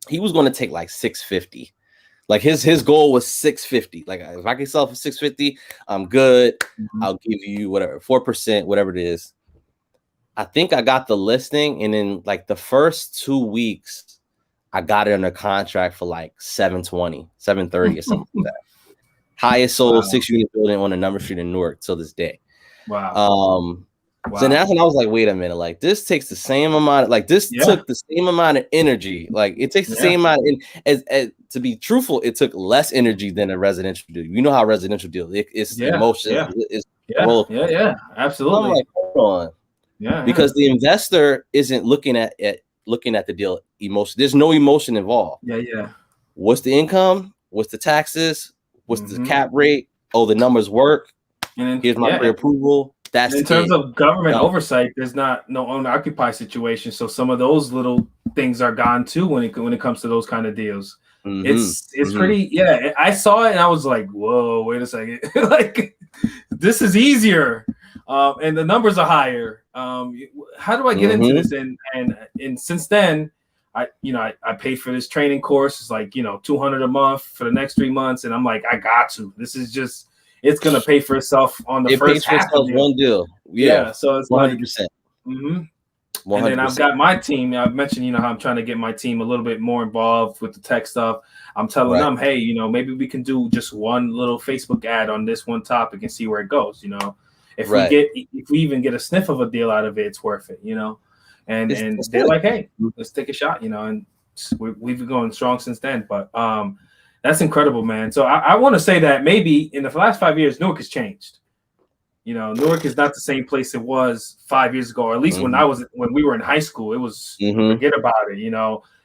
He was going to take like $650. Like his goal was $650. Like, if I can sell for $650, I'm good. I'll give you whatever, 4%, whatever it is. I think I got the listing, and in like the first 2 weeks, I got it under contract for like $720, $730 or something like that. Highest sold 6-unit building on a number street in Newark till this day. Wow. So that's when I was like, wait a minute, like this takes the same amount, like this took the same amount of energy. Like it takes the same amount as to be truthful, it took less energy than a residential deal. You know how residential deal, it's emotions. Absolutely. I'm like, hold on. Because the investor isn't looking at the deal emotion. There's no emotion involved. What's the income? What's the taxes? What's the cap rate? Oh, the numbers work. And then, here's my pre-approval. That's in terms of government oversight. There's no owner occupy situation, so some of those little things are gone too when it comes to those kind of deals. It's pretty. Yeah, I saw it and I was like, whoa, wait a second, like this is easier, and the numbers are higher. How do I get into this? And since then, I paid for this training course. It's like $200 a month for the next 3 months, and I'm like, I got to. This is just. It's gonna pay for itself on the first half of one deal. Yeah, so it's 100%. And then I've got my team. I've mentioned, how I'm trying to get my team a little bit more involved with the tech stuff. I'm telling them, hey, maybe we can do just one little Facebook ad on this one topic and see where it goes. If we even get a sniff of a deal out of it, it's worth it. And they're like, hey, let's take a shot. And we've been going strong since then. But that's incredible, man. So I want to say that maybe in the last 5 years, Newark has changed. Newark is not the same place it was 5 years ago, or at least when we were in high school. It was forget about it. It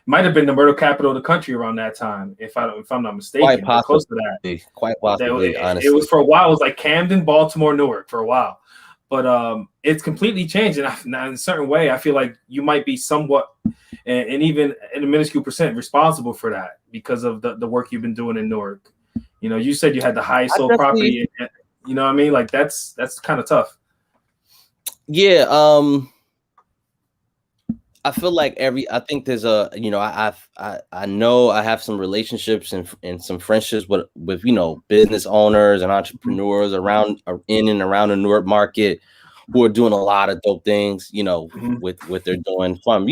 might have been the murder capital of the country around that time, if I'm not mistaken. Quite possibly. Close to that. Quite possibly. Honestly, it was for a while. It was like Camden, Baltimore, Newark for a while, but it's completely changed. And in a certain way, I feel like you might be somewhat, and even in a minuscule percent, responsible for that because of the work you've been doing in Newark. You said you had the highest sold property. You know what I mean? Like that's kind of tough. Yeah. I feel like I think there's I know I have some relationships and some friendships with business owners and entrepreneurs in and around the Newark market who are doing a lot of dope things, with what they're doing from,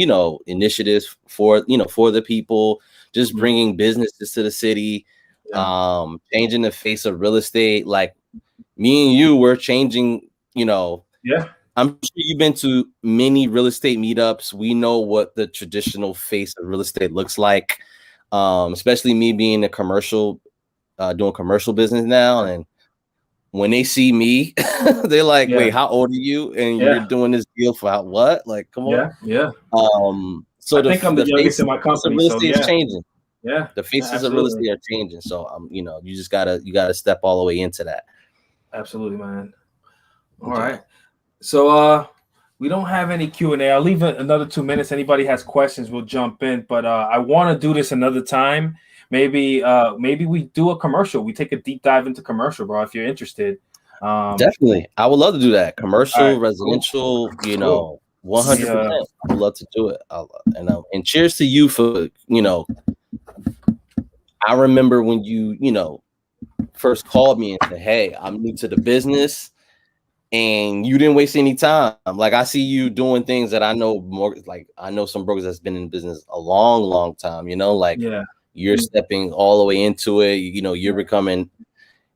initiatives for the people, just bringing businesses to the city, changing the face of real estate. Like me and you, we're changing, I'm sure you've been to many real estate meetups. We know what the traditional face of real estate looks like, especially me being a commercial, doing commercial business now. And when they see me, they're like, wait, how old are you? And you're doing this deal for what? Like, come on. So I think I'm the youngest in my company. Real estate is changing. Yeah. The faces of real estate are changing. So you just gotta step all the way into that. Absolutely, man. All right. So we don't have any Q&A. I'll leave another 2 minutes. Anybody has questions, we'll jump in. But I want to do this another time. Maybe we do a commercial. We take a deep dive into commercial, bro, if you're interested. Definitely. I would love to do that. Commercial, residential, 100%. I'd love to do it. And cheers to you for, I remember when you first called me and said, hey, I'm new to the business, and you didn't waste any time. Like, I see you doing things that I know more, like I know some brokers that's been in business a long, long time, you're stepping all the way into it.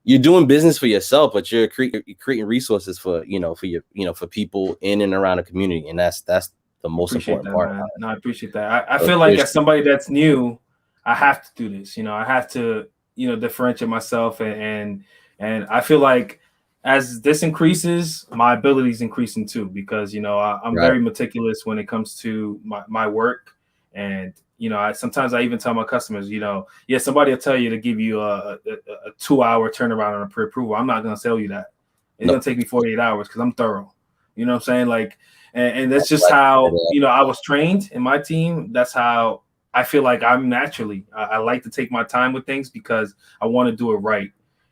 You're doing business for yourself, but you're creating resources for for people in and around the community, and that's the most important part. Man. No, I appreciate that. I feel like as somebody that's new, I have to do this. I have to differentiate myself, and I feel like as this increases, my ability is increasing too, because I'm very meticulous when it comes to my work, and sometimes I even tell my customers, somebody will tell you to give you a 2-hour turnaround on a pre-approval. I'm not going to sell you that. It's going to take me 48 hours because I'm thorough. You know what I'm saying? Like, and that's just how, I was trained in my team. That's how I feel like I'm naturally. I like to take my time with things because I want to do it right.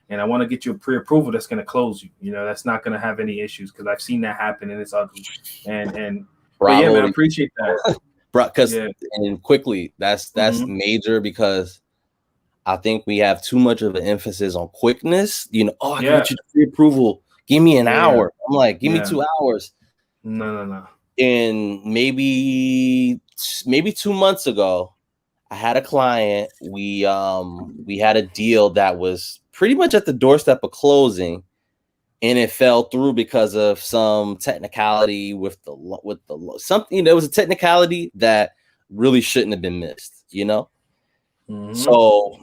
And I want to get you a pre-approval that's going to close you. That's not going to have any issues, because I've seen that happen and it's ugly. And but yeah, man, I appreciate that. Because and quickly, that's major, because I think we have too much of an emphasis on quickness. I can get you the pre-approval. Give me an hour. I'm like, give me 2 hours. No. And maybe 2 months ago, I had a client. We had a deal that was pretty much at the doorstep of closing, and it fell through because of some technicality with the something. There was a technicality that really shouldn't have been missed, So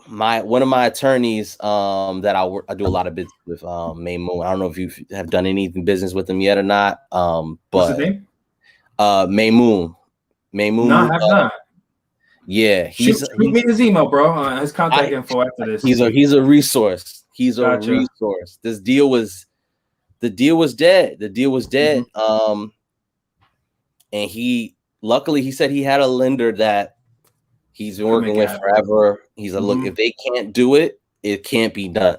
one of my attorneys that I do a lot of business with, May Moon. I don't know if you have done any business with him yet or not. But what's his name? May Moon. No, I have not. Yeah, shoot me his email, bro. His contact info after this. He's a resource. He's a resource. The deal was dead. The deal was dead. And luckily he said he had a lender that he's been working with forever. He's like, look, if they can't do it, it can't be done.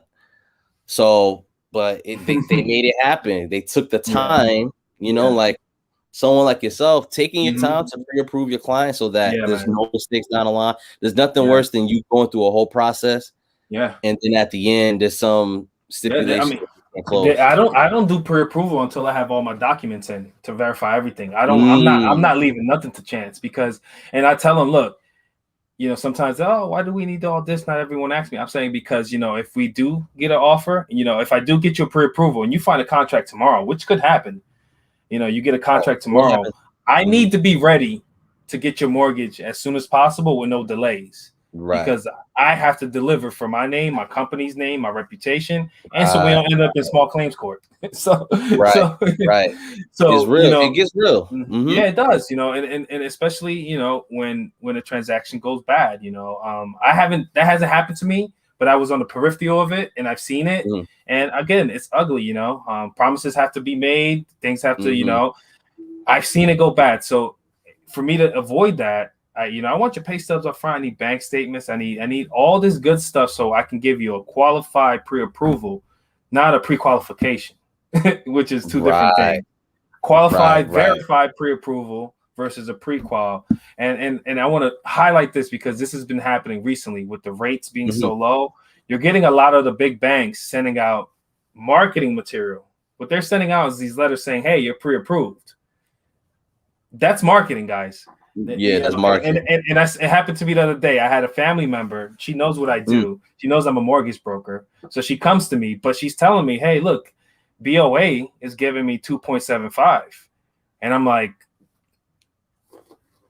So, but they made it happen. They took the time, like someone like yourself, taking your time to pre-approve your client so that there's no mistakes down the line. There's nothing worse than you going through a whole process. Yeah. And then at the end, there's some stipulation. I don't do pre-approval until I have all my documents in to verify everything. I'm not leaving nothing to chance, and I tell them, look, sometimes, why do we need all this? Not everyone asks me. I'm saying because, if we do get an offer, if I do get you a pre-approval and you find a contract tomorrow, which could happen, you get a contract tomorrow, I need to be ready to get your mortgage as soon as possible with no delays. Right. Because I have to deliver for my name, my company's name, my reputation, and so we don't end up in small claims court. So So it's real. It gets real. Yeah, it does. And especially when a transaction goes bad. That hasn't happened to me, but I was on the peripheral of it, and I've seen it. And again, it's ugly. Promises have to be made. Things have to. I've seen it go bad. So for me to avoid that, I want your pay stubs up front. I need bank statements. I need all this good stuff so I can give you a qualified pre-approval, not a pre-qualification, which is two different things. Qualified, verified pre-approval versus a pre-qual. And I want to highlight this because this has been happening recently with the rates being so low. You're getting a lot of the big banks sending out marketing material. What they're sending out is these letters saying, hey, you're pre-approved. That's marketing, guys. Yeah, that's marketing. And it happened to me the other day. I had a family member. She knows what I do. She knows I'm a mortgage broker. So she comes to me, but she's telling me, hey, look, BOA is giving me 2.75. And I'm like,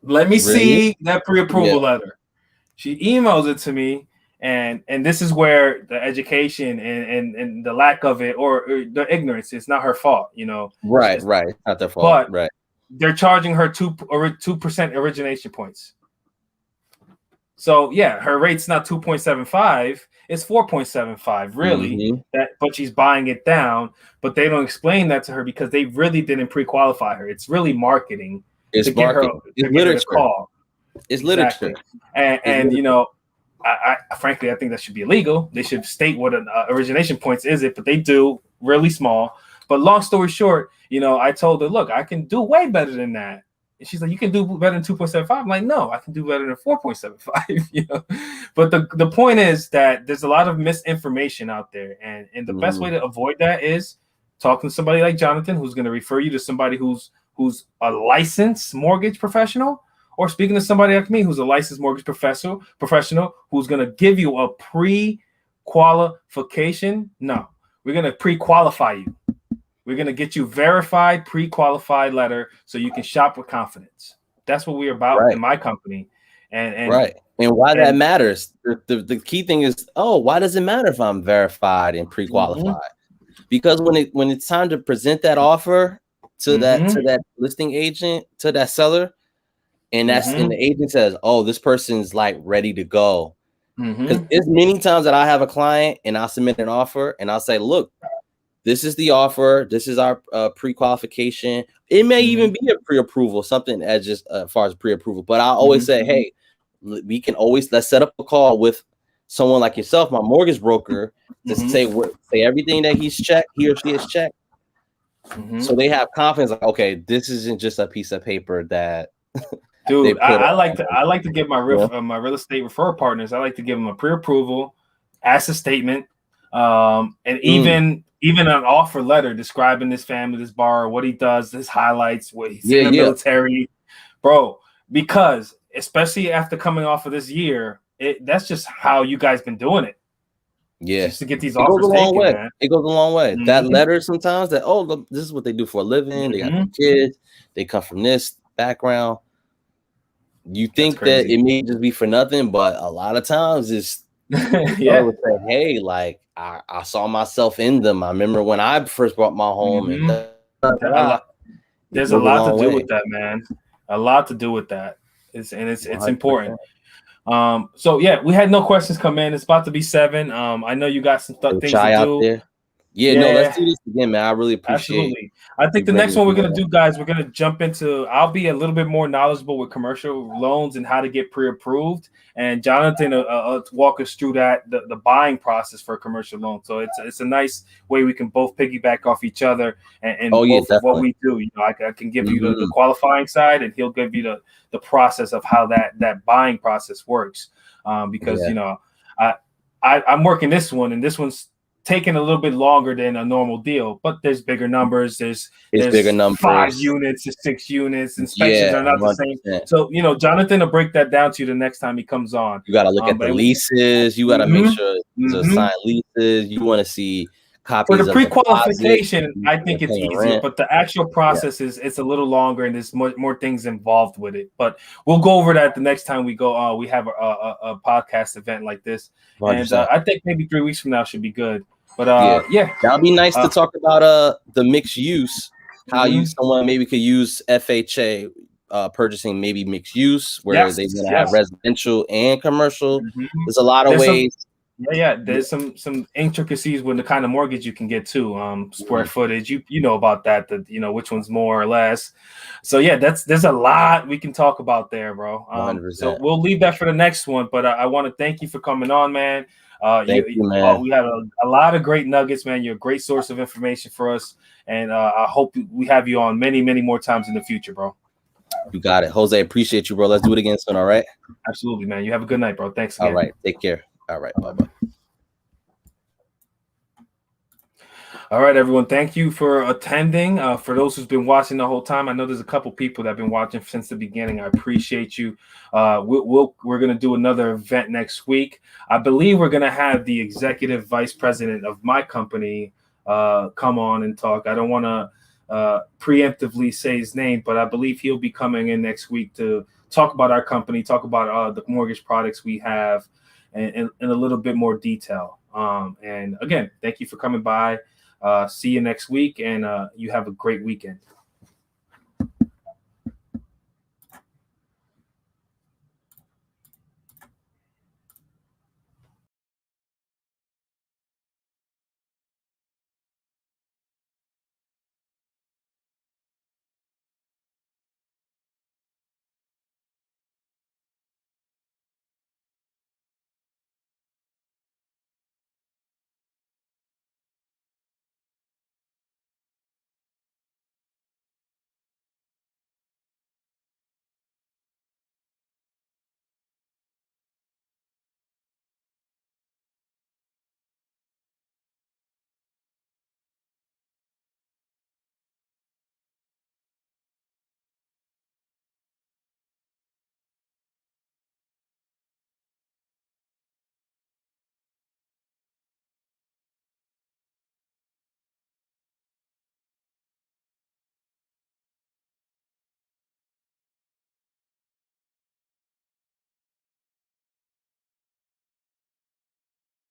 let me see that pre-approval letter. She emails it to me. And this is where the education and the lack of it or the ignorance, it's not her fault, Right. Not their fault. But they're charging her 2% origination points. So her rate's not 2.75, it's 4.75, really. But she's buying it down, but they don't explain that to her because they really didn't pre-qualify her. It's really marketing. It's marketing. It's literature. It's literature. And I frankly, I think that should be illegal. They should state what an origination points is it, but they do really small. But long story short, I told her, look, I can do way better than that. And she's like, you can do better than 2.75. I'm like, no, I can do better than 4.75. But the point is that there's a lot of misinformation out there. And the best way to avoid that is talking to somebody like Johnathan, who's going to refer you to somebody who's a licensed mortgage professional, or speaking to somebody like me, who's a licensed mortgage professional who's going to give you a pre-qualification. No, we're going to pre-qualify you. We're going to get you verified, pre-qualified letter so you can shop with confidence. That's what we're about in my company. And why that matters. The key thing is, why does it matter if I'm verified and pre-qualified? Because when it's time to present that offer to that listing agent, to that seller, and and the agent says, this person's like ready to go. Because it's many times that I have a client and I'll submit an offer and I'll say, look, this is the offer. This is our pre-qualification. It may even be a pre-approval, something as just as far as pre-approval. But I always say, hey, let's set up a call with someone like yourself, my mortgage broker, to say everything that he or she has checked. So they have confidence, like, okay, this isn't just a piece of paper that. Dude, I like to give my real estate referral partners. I like to give them a pre-approval, asset statement, and even an offer letter describing this family, this borrower, what he does, his highlights, what he's in the military, bro. Because especially after coming off of this year, that's just how you guys been doing it. Yeah, just to get these offers taken, man. It goes a long way. That letter sometimes that look, this is what they do for a living. They got kids. They come from this background. You think that it may just be for nothing, but a lot of times it's say, hey, like I saw myself in them. I remember when I first bought my home, and there's a lot to do with that, man. A lot to do with that. It's important. So yeah, we had no questions come in. It's about to be 7. I know you got some things to do. There. No, let's do this again, man. I really appreciate it. I think the next one we're going to do, guys, we're going to jump into, I'll be a little bit more knowledgeable with commercial loans and how to get pre-approved. And Johnathan walk us through the buying process for a commercial loan. So it's a nice way we can both piggyback off each other and both what we do. I can give you the qualifying side, and he'll give you the process of how that buying process works. Because, I'm working this one, and this one's taking a little bit longer than a normal deal, but there's bigger numbers. There's bigger numbers. 5 units, there's 6 units. Inspections are not 100%. The same. So Johnathan will break that down to you the next time he comes on. You got to look at the leases. You got to make sure there's signed leases. You want to see copies for the pre-qualification. I think it's easier, but the actual process it's a little longer, and there's more things involved with it. But we'll go over that the next time we go. We have a podcast event like this, 100%. And I think maybe 3 weeks from now should be good. But that'll be nice to talk about the mixed use. How someone maybe could use FHA purchasing maybe mixed use, where they're gonna have residential and commercial. There's a lot of ways. There's some intricacies with the kind of mortgage you can get too. Square footage, you know about that. Which one's more or less. So there's a lot we can talk about there, bro. 100%. So we'll leave that for the next one. But I want to thank you for coming on, man. Thank you, man. We had a lot of great nuggets, man. You're a great source of information for us, and I hope we have you on many, many more times in the future, bro. You got it, Jose. Appreciate you, bro. Let's do it again soon. All right. Absolutely, man. You have a good night, bro. Thanks again. All right. Take care. All right. Bye-bye. All right, everyone. Thank you for attending. For those who's been watching the whole time, I know there's a couple people that have been watching since the beginning. I appreciate you. We're going to do another event next week. I believe we're going to have the executive vice president of my company come on and talk. I don't want to preemptively say his name, but I believe he'll be coming in next week to talk about our company, talk about the mortgage products we have, and in a little bit more detail. And again, thank you for coming by. See you next week, and you have a great weekend.